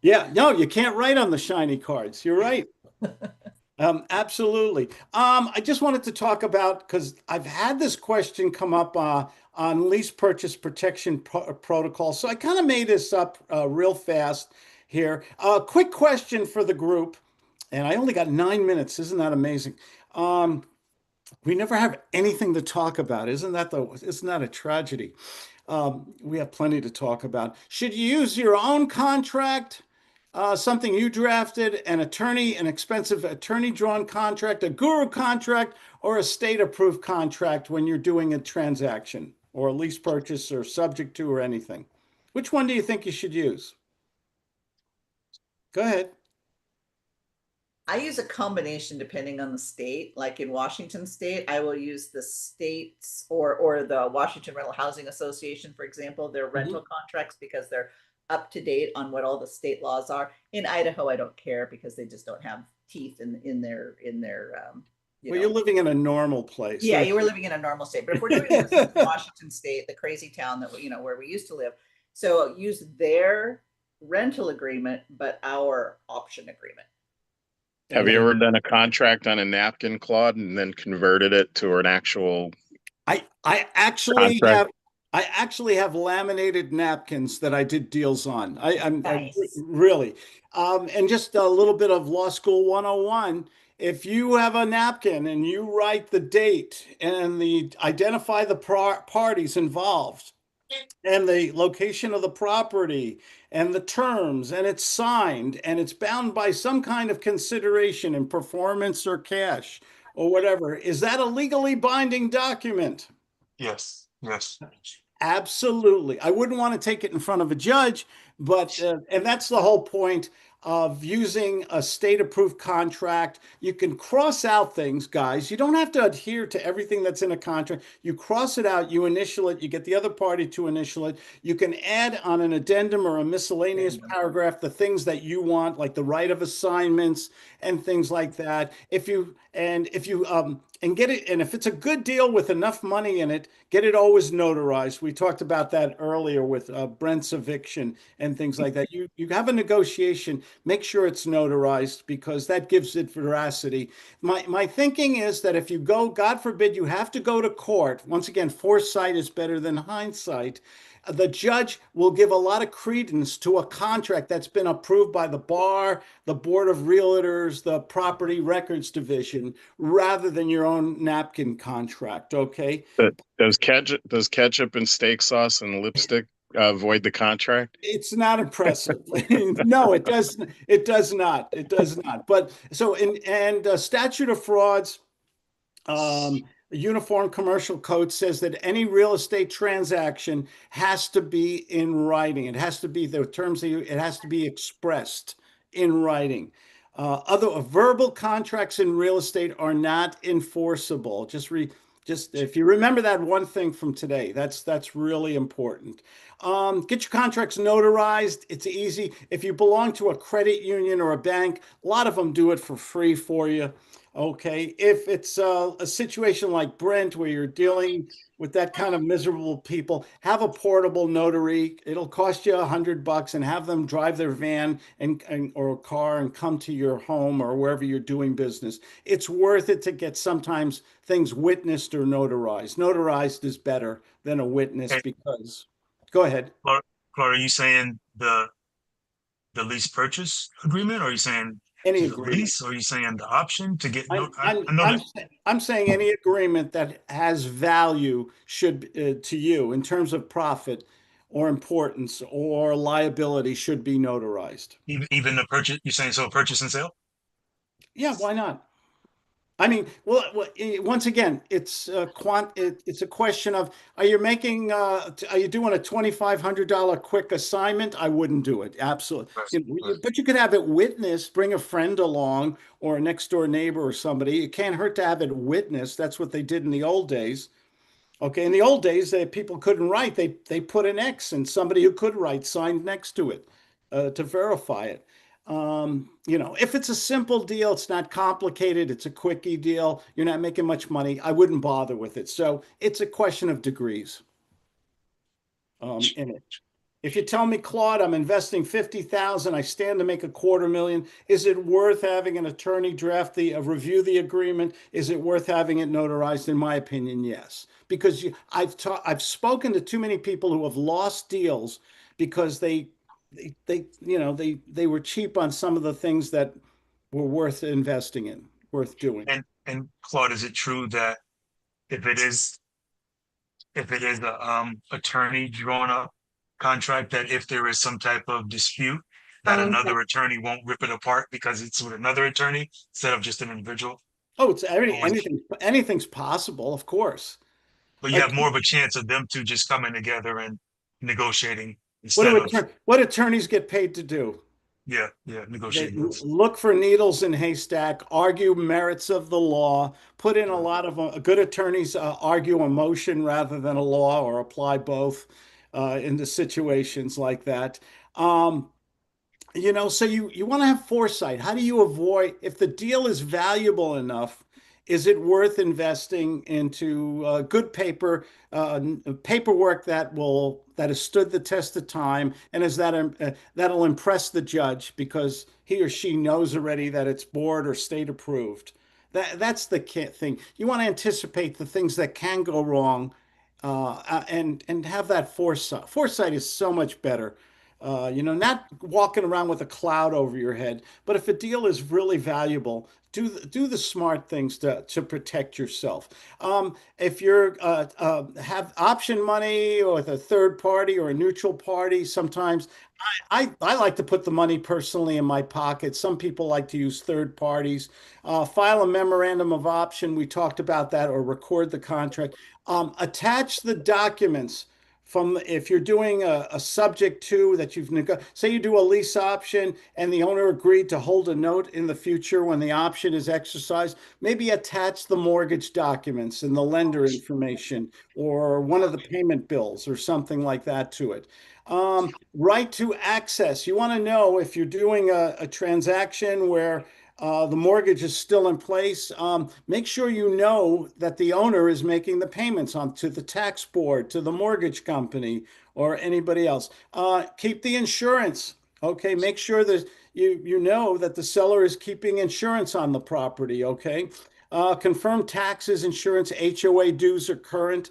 Yeah, no, you can't write on the shiny cards. You're right. Absolutely. I just wanted to talk about, because I've had this question come up on lease purchase protection protocol. So I kind of made this up real fast here. Quick question for the group. And I only got 9 minutes. Isn't that amazing? We never have anything to talk about. Isn't that a tragedy? We have plenty to talk about. Should you use your own contract, something you drafted, an expensive attorney-drawn contract, a guru contract, or a state-approved contract when you're doing a transaction or a lease purchase or subject to or anything? Which one do you think you should use? Go ahead. I use a combination depending on the state. Like in Washington State, I will use the states or the Washington Rental Housing Association, for example, their rental contracts because they're up to date on what all the state laws are. In Idaho, I don't care because they just don't have teeth in their Well, you're living in a normal place. Yeah, you were living in a normal state. But if we're doing this in Washington State, the crazy town that where we used to live, so use their rental agreement, but our option agreement. Have you ever done a contract on a napkin, Claude, and then converted it to an actual I actually contract? I actually have laminated napkins that I did deals on. I'm Nice. really, and just a little bit of law school 101. If you have a napkin and you write the date and identify the parties involved and the location of the property and the terms, and it's signed and it's bound by some kind of consideration in performance or cash or whatever, is that a legally binding document? Yes. Yes. Absolutely. I wouldn't want to take it in front of a judge, but, and that's the whole point of using a state approved contract. You can cross out things, guys. You don't have to adhere to everything that's in a contract. You cross it out, you initial it, you get the other party to initial it. You can add on an addendum or a miscellaneous paragraph the things that you want, like the right of assignments and things like that. And get it, and if it's a good deal with enough money in it, get it always notarized. We talked about that earlier with Brent's eviction and things like that. You have a negotiation, make sure it's notarized because that gives it veracity. My thinking is that if you go, God forbid, you have to go to court. Once again, foresight is better than hindsight. The judge will give a lot of credence to a contract that's been approved by the bar, the board of realtors, the property records division, rather than your own napkin contract. Okay. Does ketchup and steak sauce and lipstick void the contract? It's not impressive. No, it does. It does not. It does not. But so statute of frauds. The Uniform Commercial Code says that any real estate transaction has to be in writing. It has to be the terms that it has to be expressed in writing. Other verbal contracts in real estate are not enforceable. Just if you remember that one thing from today, that's really important. Get your contracts notarized. It's easy. If you belong to a credit union or a bank, a lot of them do it for free for you. Okay, if it's a situation like Brent where you're dealing with that kind of miserable people, have a portable notary. It'll cost you $100 and have them drive their van and or a car and come to your home or wherever you're doing business. It's worth it to get sometimes things witnessed or notarized. Notarized is better than a witness Hey, because, go ahead. Clark, are you saying the lease purchase agreement, or are you saying Any the agreement. lease, or are you saying the option to get I'm no? I'm I know I'm that. I'm saying any agreement that has value should to you in terms of profit or importance or liability should be notarized. Even the purchase, you're saying so purchase and sale? Yeah, why not? I mean, once again, it's a question of are you doing a $2,500 quick assignment? I wouldn't do it. Absolutely. Right, right. But you could have it witnessed, bring a friend along or a next door neighbor or somebody. It can't hurt to have it witnessed. That's what they did in the old days. Okay, in the old days, people couldn't write. They put an X, and somebody who could write signed next to it to verify it. If it's a simple deal, it's not complicated, it's a quickie deal, you're not making much money, I wouldn't bother with it. So it's a question of degrees in it. If you tell me, Claude, I'm investing 50,000, I stand to make $250,000, is it worth having an attorney draft review the agreement? Is it worth having it notarized? In my opinion, yes. Because I've spoken to too many people who have lost deals because they were cheap on some of the things that were worth investing in, worth doing. And Claude, is it true that if it is a attorney drawn up contract, that if there is some type of dispute, that another attorney won't rip it apart because it's with another attorney instead of just an individual? Oh, it's Or is- anything's possible, of course. but you Like, have more of a chance of them two just coming together and negotiating what instead do of what attorneys get paid to do? Yeah, They negotiate deals. look for needles in haystack, argue merits of the law, put in a Yeah. lot of good attorneys argue emotion rather than a law or apply both into situations like that. Um, so you want to have foresight. How do you avoid, if the deal is valuable enough, is it worth investing into good paperwork that has stood the test of time, and that'll impress the judge because he or she knows already that it's board or state approved. That's the thing. You want to anticipate the things that can go wrong, and have that foresight. Foresight is so much better. Not walking around with a cloud over your head, but if a deal is really valuable, do the smart things to protect yourself. If you're have option money or with a third party or a neutral party, sometimes I like to put the money personally in my pocket. Some people like to use third parties. File a memorandum of option. We talked about that, or record the contract. Attach the documents from if you're doing a subject to that say you do a lease option and the owner agreed to hold a note in the future when the option is exercised, maybe attach the mortgage documents and the lender information or one of the payment bills or something like that to it. Right to access. You want to know if you're doing a transaction where the mortgage is still in place. Make sure you know that the owner is making the payments on to the tax board, to the mortgage company, or anybody else. Keep the insurance. Okay, make sure that you know that the seller is keeping insurance on the property. Okay, confirm taxes, insurance, HOA dues are current.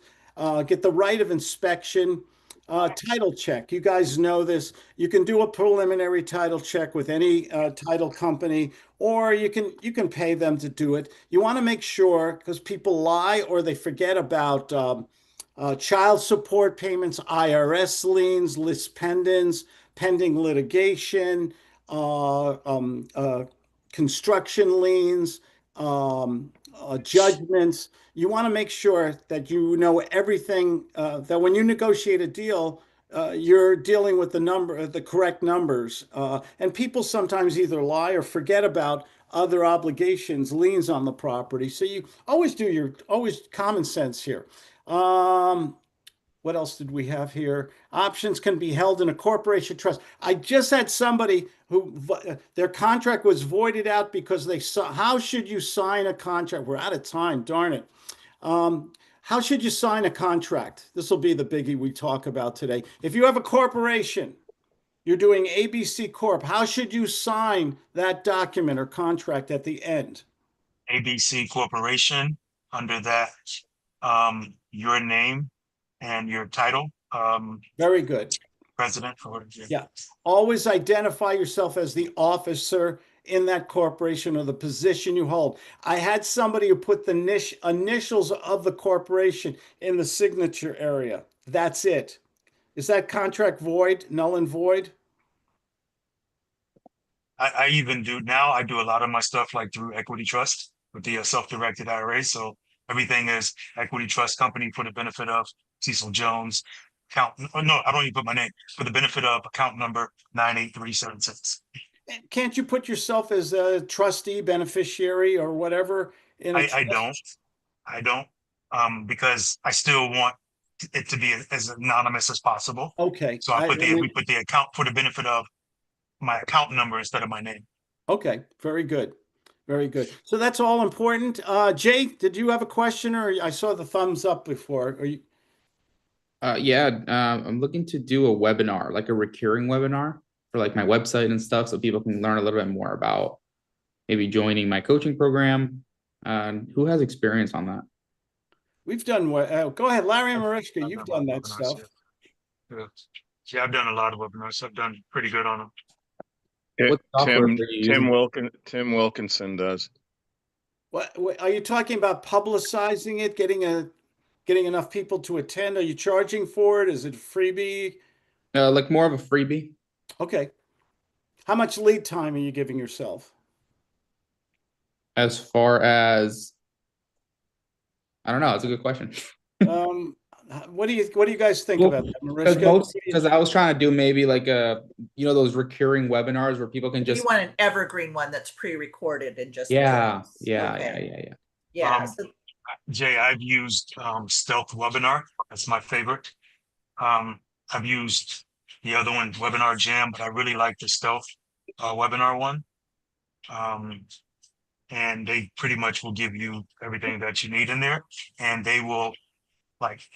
Get the right of inspection. Title check. You guys know this. You can do a preliminary title check with any title company, or you can pay them to do it. You want to make sure because people lie or they forget about child support payments, IRS liens, list pendants, pending litigation, uh, um, uh, construction liens, judgments. You want to make sure that you know everything, that when you negotiate a deal, you're dealing with the correct numbers. And people sometimes either lie or forget about other obligations, liens on the property. So you always always common sense here. Um, what else did we have here? Options can be held in a corporation trust. I just had somebody who their contract was voided out because they saw. How should you sign a contract? We're out of time, darn it. How should you sign a contract? This will be the biggie we talk about today. If you have a corporation, you're doing ABC Corp. How should you sign that document or contract at the end? ABC Corporation, under that, your name and your title, Very good. president or Yeah. Always identify yourself as the officer in that corporation or the position you hold. I had somebody who put the initials of the corporation in the signature area. That's it. Is that contract void, null and void? I even do now. I do a lot of my stuff like through Equity Trust with the self-directed IRA. So everything is Equity Trust Company for the benefit of Cecil Jones. Account. Oh, no, I don't even put my name for the benefit of account number 98376. Can't you put yourself as a trustee, beneficiary, or whatever in a I trust? don't. I don't. Because I still want it to be as anonymous as possible. Okay. So we put the account for the benefit of my account number instead of my name. Okay. Very good. Very good. So that's all important. Jay, did you have a question, or I saw the thumbs up before? Are you? Yeah, I'm looking to do a webinar, like a recurring webinar for like my website and stuff, so people can learn a little bit more about maybe joining my coaching program. Who has experience on that? We've done what? Go ahead, Larry and I've Mariska. You've done a lot done of that webinars, stuff. yeah. Yeah, I've done a lot of webinars. I've done pretty good on them. What software are you using? Tim Wilkinson does. What are you talking about? Publicizing it, getting enough people to attend? Are you charging for it? Is it freebie? Like more of a freebie. Okay. How much lead time are you giving yourself? As far as, I don't know, it's a good question. Um, What do you guys think Well, about that, because Mariska? I was trying to do maybe like those recurring webinars where people can You just, want an evergreen one that's pre-recorded and just yeah, goes. yeah, Okay. yeah, yeah, yeah. Yeah. Um, Jay, I've used Stealth Webinar. That's my favorite. I've used the other one, Webinar Jam, but I really like the Stealth Webinar one. And they pretty much will give you everything that you need in there, and they will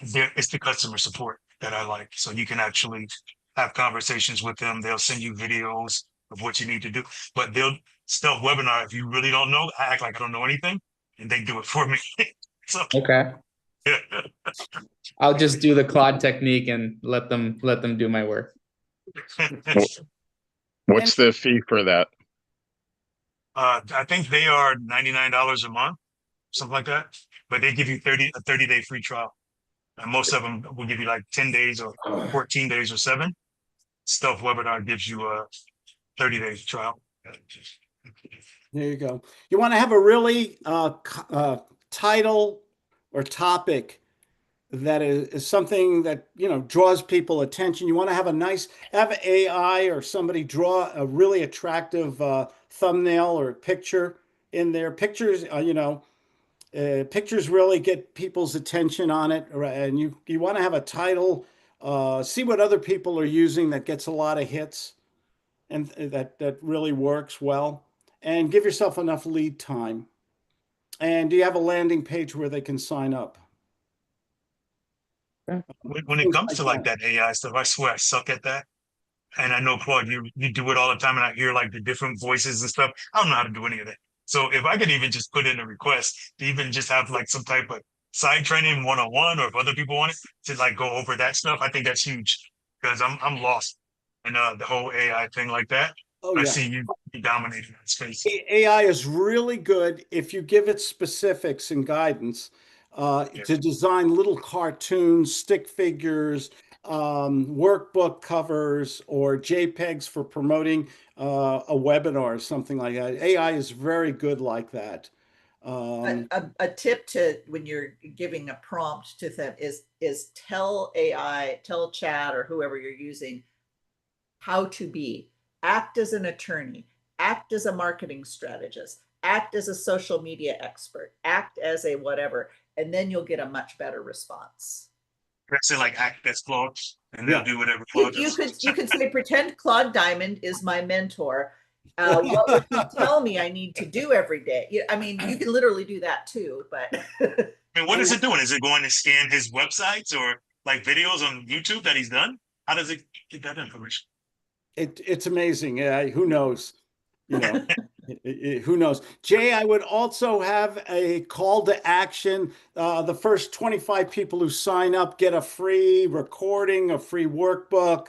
it's the customer support that I like. So you can actually have conversations with them. They'll send you videos of what you need to do, but they'll Stealth Webinar. If you really don't know, I act like I don't know anything, and they do it for me. So Okay. yeah. I'll just do the Claude technique and let them do my work. What's the fee for that? I think they are $99 a month, something like that. But they give you a 30-day free trial. And most of them will give you like 10 days or 14 days or 7. Stealth Webinar gives you a 30-day trial. There you go. You want to have a really title or topic that is something that, you know, draws people attention. You want to have have AI or somebody draw a really attractive thumbnail or picture in there. Pictures, pictures really get people's attention on it. And you want to have a title, see what other people are using that gets a lot of hits and that really works well. And give yourself enough lead time. And do you have a landing page where they can sign up? When it Things comes like to like that. that AI stuff, I swear I suck at that. And I know, Claude, you do it all the time, and I hear like the different voices and stuff. I don't know how to do any of that. So if I could even just put in a request to even just have like some type of side training 101, or if other people want it to like go over that stuff, I think that's huge, because I'm lost in the whole AI thing like that. Oh, I yeah. see you dominating that space. AI is really good if you give it specifics and guidance Yeah. to design little cartoons, stick figures, workbook covers, or JPEGs for promoting a webinar or something like that. AI is very good like that. A tip to when you're giving a prompt to them is tell AI, tell chat or whoever you're using how to be. Act as an attorney, act as a marketing strategist, act as a social media expert, act as a whatever, and then you'll get a much better response. That's it, like act as Claude, and Yeah. they'll do whatever You, Claude you does. could say, pretend Claude Diamond is my mentor. What would you tell me I need to do every day? I mean, you can literally do that too, but I mean, what is it doing? Is it going to scan his websites or like videos on YouTube that he's done? How does it get that information? It's amazing. Who knows? You know, who knows? Jay, I would also have a call to action. The first 25 people who sign up get a free recording, a free workbook,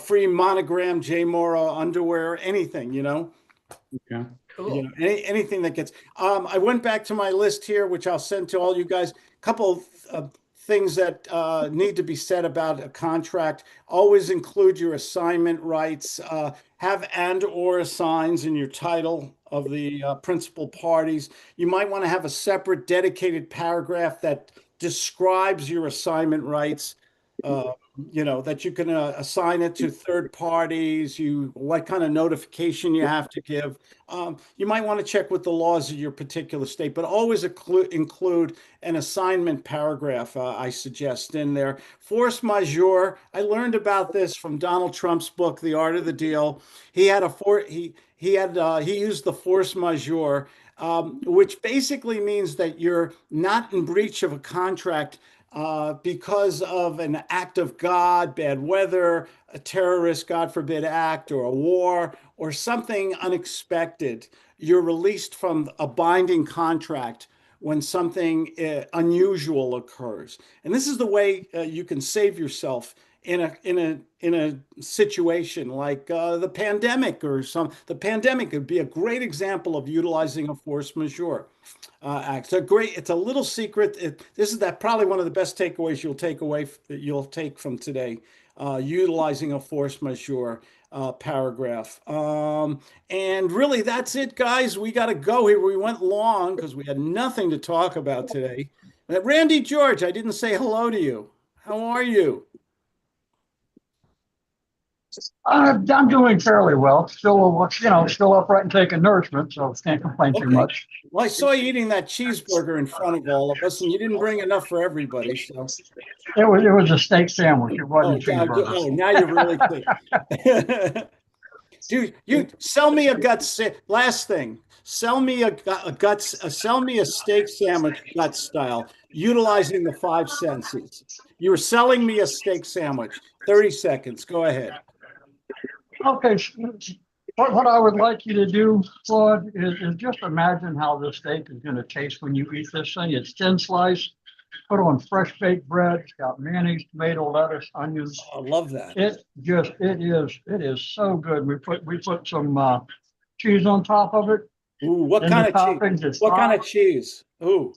free monogram J Mora underwear, anything, you know. Yeah. cool. Anything that gets. I went back to my list here, which I'll send to all you guys. A couple of things that need to be said about a contract. Always include your assignment rights. Have and or assigns in your title of the principal parties. You might want to have a separate dedicated paragraph that describes your assignment rights. Uh, that you can assign it to third parties, what kind of notification you have to give. You might want to check with the laws of your particular state, but always include an assignment paragraph, I suggest, in there. Force majeure. I learned about this from Donald Trump's book, The Art of the Deal. He had he used the force majeure, which basically means that you're not in breach of a contract because of an act of God, bad weather, a terrorist, God forbid, act, or a war, or something unexpected. You're released from a binding contract when something unusual occurs. And this is the way you can save yourself in a situation like the pandemic or the pandemic would be a great example of utilizing a force majeure act. It's a little secret. This is probably one of the best takeaways you'll take from today, utilizing a force majeure paragraph. And really, that's it, guys. We got to go here. We went long because we had nothing to talk about today. Randy George, I didn't say hello to you. How are you? I'm doing fairly well. Still, still upright and taking nourishment, so can't complain too Okay. much. Well, I saw you eating that cheeseburger in front of all of us, and you didn't bring enough for everybody. So, It was a steak sandwich. It oh, wasn't a God, cheeseburger. oh, now you're really clear. Dude, you sell me a guts. Last thing, sell me a guts. Sell me a steak sandwich gut style, utilizing the five senses. You were selling me a steak sandwich. 30 seconds. Go ahead. Okay, what I would like you to do, Claude, is just imagine how this steak is going to taste when you eat this thing. It's thin sliced, put on fresh baked bread. It's got mayonnaise, tomato, lettuce, onions. I love that. It is so good. We put some cheese on top of it. Ooh, what And kind the of cheese? toppings, it's What kind hot of cheese? Ooh,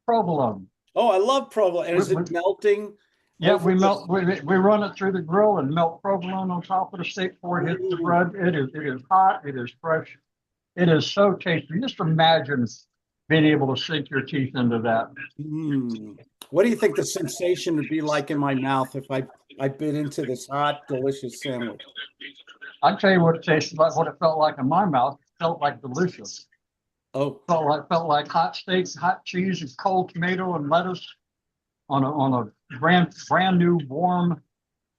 provolone. oh, I love provolone. And is We- it melting? Yeah, over we the- melt. We run it through the grill and melt provolone on top of the steak before it hits the Ooh. bread. It is hot. It is fresh. It is so tasty. Just imagine being able to sink your teeth into that. Mm. What do you think the sensation would be like in my mouth if I bit into this hot, delicious sandwich? I'll tell you what it tasted like. What it felt like in my mouth. It felt like delicious. Oh, Felt like hot steaks, hot cheese, and cold tomato and lettuce on a brand new warm,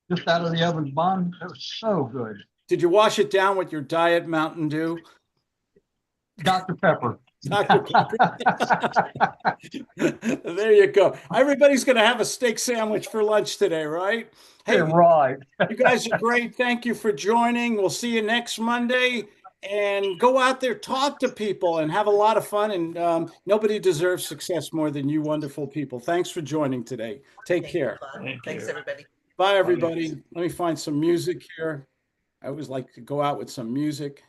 just out of the oven bun. It was so good. did you wash it down with your Diet Mountain Dew? Dr. Pepper. Dr. Pepper. There you go. Everybody's going to have a steak sandwich for lunch today, right? Hey, You're right. you guys are great. Thank you for joining. We'll see you next Monday. And go out there, talk to people, and have a lot of fun. And nobody deserves success more than you wonderful people. Thanks for joining today. Take care. Thanks, everybody. Bye, everybody. Let me find some music here. I always like to go out with some music.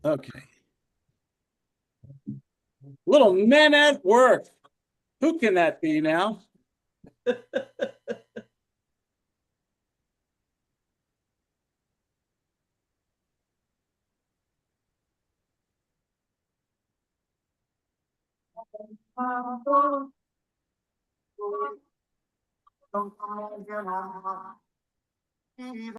Okay. Little Men at Work. Who can that be now?